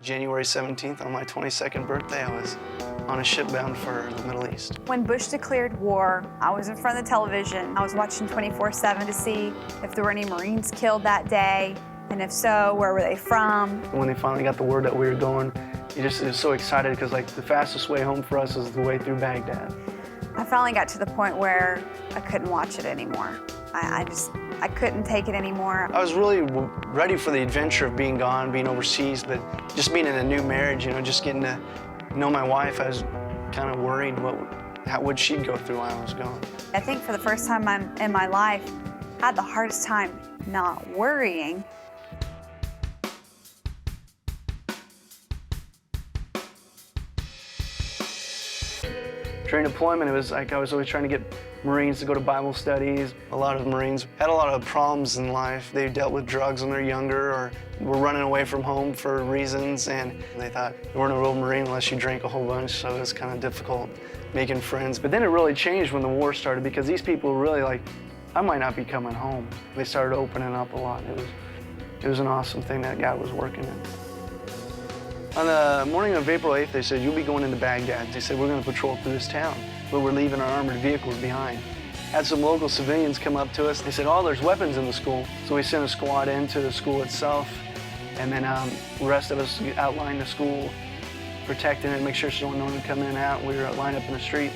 January 17th, on my 22nd birthday, I was on a ship bound for the Middle East. When Bush declared war, I was in front of the television. I was watching 24/7 to see if there were any Marines killed that day, and if so, where were they from? When they finally got the word that we were going, you just was so excited because like the fastest way home for us is the way through Baghdad. I finally got to the point where I couldn't watch it anymore. I couldn't take it anymore. I was really ready for the adventure of being gone, being overseas, but just being in a new marriage, you know, just getting to know my wife, I was kind of worried what she'd go through while I was gone. I think for the first time in my life, I had the hardest time not worrying. During deployment, it was like I was always trying to get Marines to go to Bible studies. A lot of Marines had a lot of problems in life. They dealt with drugs when they're younger or were running away from home for reasons, and they thought you weren't a real Marine unless you drank a whole bunch, so it was kind of difficult making friends. But then it really changed when the war started because these people were really like, I might not be coming home. They started opening up a lot. It was an awesome thing that God was working in. On the morning of April 8th, they said, you'll be going into Baghdad. They said, we're going to patrol through this town, but we're leaving our armored vehicles behind. Had some local civilians come up to us. They said, oh, there's weapons in the school. So we sent a squad into the school itself, and then the rest of us outlined the school, protecting it, make sure no one would come in and out. We were lined up in the street.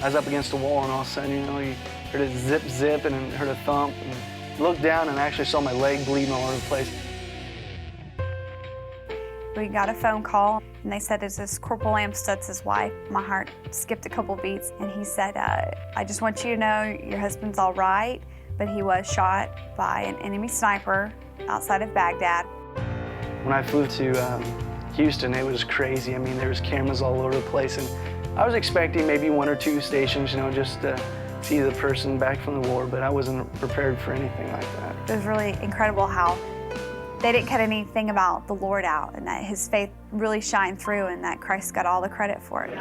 I was up against a wall, and all of a sudden, you know, you heard a zip, zip, and then heard a thump, and looked down, and I actually saw my leg bleeding all over the place. We got a phone call, and they said, is this Corporal Amstutz' wife? My heart skipped a couple beats, and he said, I just want you to know your husband's all right, but he was shot by an enemy sniper outside of Baghdad. When I flew to Houston, it was crazy. I mean, there was cameras all over the place, and I was expecting maybe 1 or 2 stations, you know, just to see the person back from the war, but I wasn't prepared for anything like that. It was really incredible how they didn't cut anything about the Lord out, and that his faith really shined through, and that Christ got all the credit for it.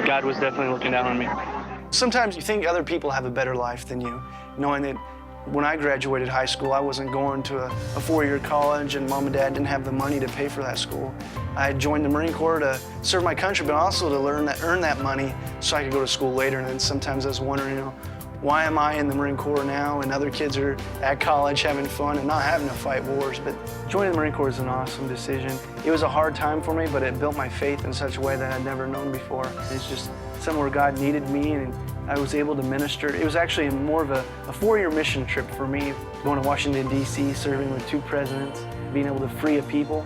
God was definitely looking down on me. Sometimes you think other people have a better life than you, knowing that when I graduated high school, I wasn't going to a 4-year college, and Mom and Dad didn't have the money to pay for that school. I joined the Marine Corps to serve my country, but also to earn that money so I could go to school later. And then sometimes I was wondering, you know, why am I in the Marine Corps now and other kids are at college having fun and not having to fight wars? But joining the Marine Corps is an awesome decision. It was a hard time for me, but it built my faith in such a way that I'd never known before. It's just somewhere God needed me, and I was able to minister. It was actually more of a 4-year mission trip for me, going to Washington, D.C., serving with 2 presidents, being able to free a people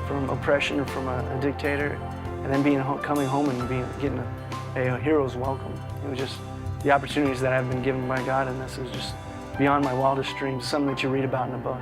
from oppression or from a dictator, and then coming home and getting a hero's welcome. It was just the opportunities that I've been given by God, and this is just beyond my wildest dreams, something that you read about in a book.